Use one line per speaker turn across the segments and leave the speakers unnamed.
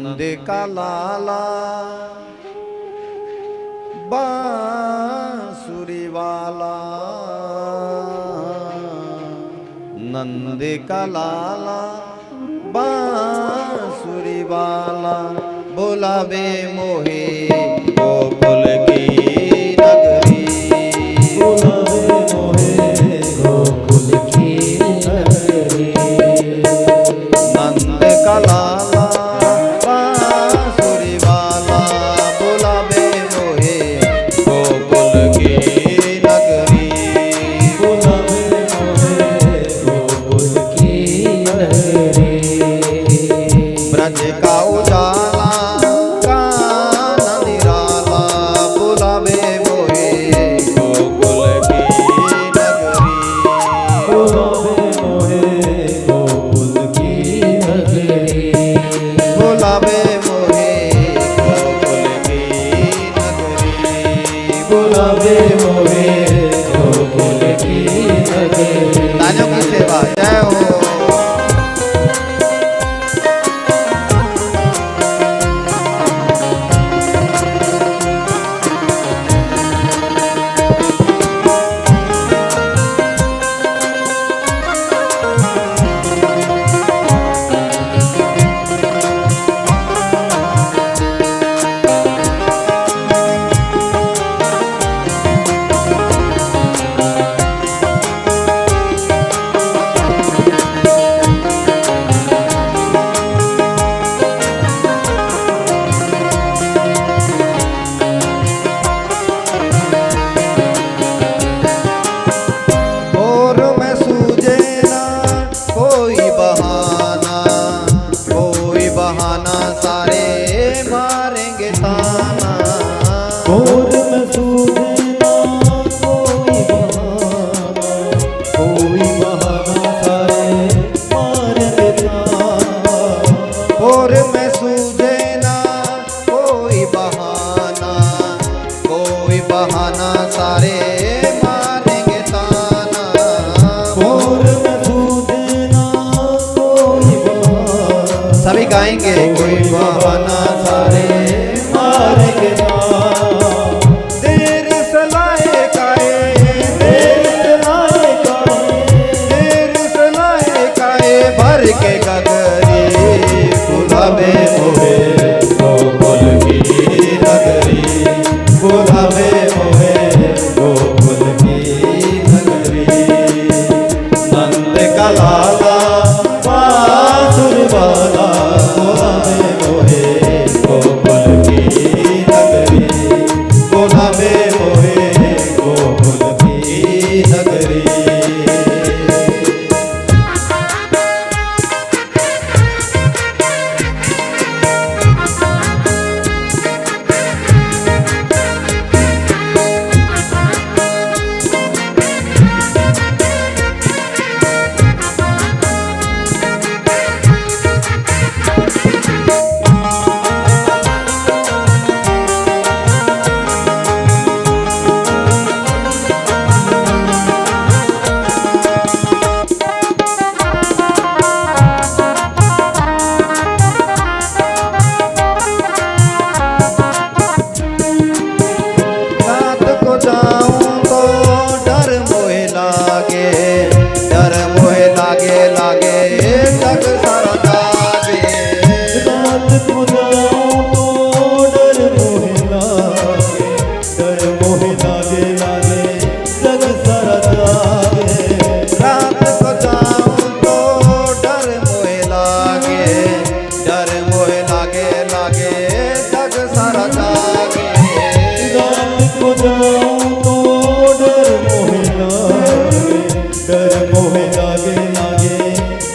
नंद का लाला बांसुरी वाला, नंद का लाला बांसुरी वाला, बुलावे मोहे गोकुल की नगरी,
बुलावे मोहे गोकुल की नगरी।
नंद का लाला बांसुरी वाला, बुलावे मोहे गोकुल की नगरी,
बुलावे मोहे गोकुल की नगरी।
ब्रज का उजाला कान्हा निराला, बुलावे मोहे गोकुल की नगरी,
बुलावे मोहे गोकुल की नगरी।
बुलावे मोहे गोकुल की नगरी,
बुलावे मोहे गोकुल की नगरी।
तालियों की सेवा जय हो। और मैं सूझे ना कोई बहाना, कोई बहाना सारे मारेंगे ताना,
और मैं सूझे ना कोई बहाना, कोई बहाना सारे मारेंगे ताना।
और मैं सूझे ना कोई बहाना, कोई बहाना सारे मारेंगे ताना,
और मैं सूझे ना कोई बहाना,
सभी गाएंगे कोई बहाना सारे
मारेंगे ताना।
देर सलाए काए,
देर चलाए काहे,
देर सलाए काए भर के गगरी, बुलावे मोहे
गोकुल की नगरी, बुलावे मोहे गोकुल की नगरी।
नंद का
लाला बांसुरी वाला, बुलावे मोहे गोकुल की नगरी, बुलावे मोहे गोकुल की नगरी।
रात को जाऊं तो डर मोहे लागे, डर मोहे लागे लागे तक सारा जागे,
रात को जाऊं तो डर मोहे लागे, डर मोहे लागे लागे जग सारा जागे।
रात को जाऊं तो डर मोहे लागे, डर मोहे लागे लागे तक सारा जागे,
रात को जाऊं तो डर मोहे लागे, डर मोहे लागे लागे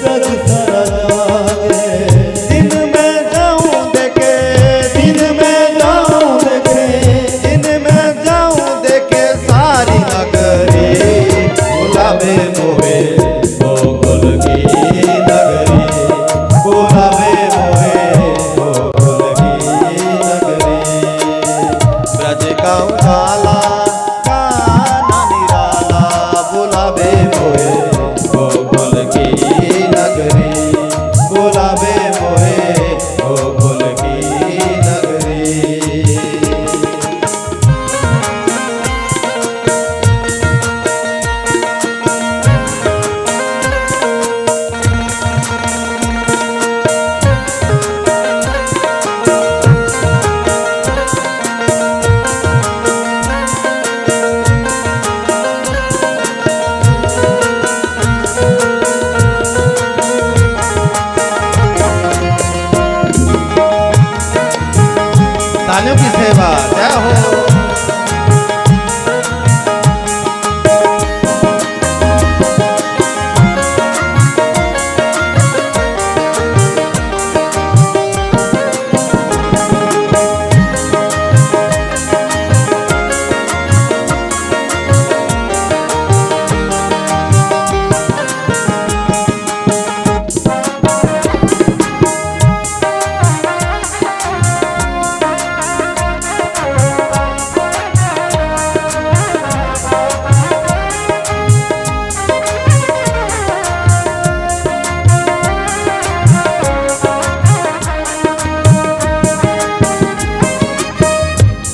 जग सारा जागे।
दिन में जाऊं दानियों की सेवा। जय हो।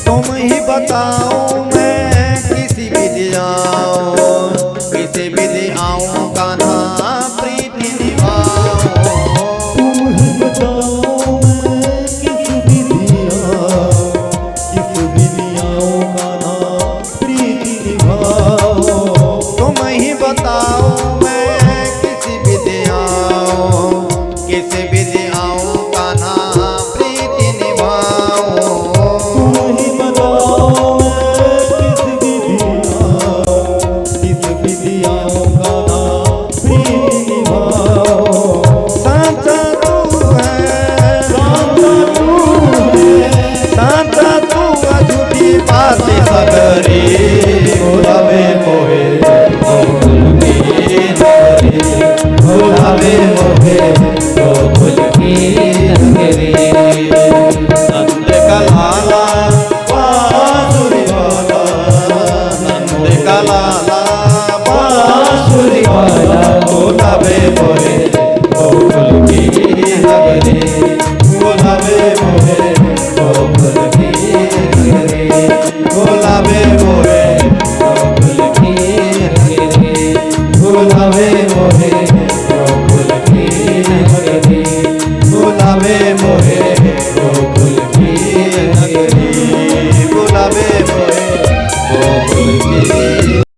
तुम ही बताओ मैं किसी विधि आऊं, किसी विधि आऊं कान्हा प्रीति निभाऊं।
तुम ही बताओ मैं किस विधि आऊं, किस विधि आऊं कान्हा प्रीति निभाऊं।
तुम ही बताओ मैं किसी विधि आऊं, किसी विधि आऊं कान्हा प्रीति निभाऊं।
तुम ही बताओ मैं किस विधि आऊं, किस विधि आऊं कान्हा प्रीति निभाऊं।
सांचा तू है,
सांचा तू है,
सांचा तू अझूठी बातें सगरी बुलावे मोहे गोकुल की नगरी, बुलावे मोहे गोकुल की नगरी। नंद का लाला बांसुरी वाला, नंद का लाला बांसुरी वाला, बुलावे मोहे गोकुल की नगरी, बुलावे मोहे गोकुल की नगरी, बुलावे मोहे गोकुल की नगरी, बुलावे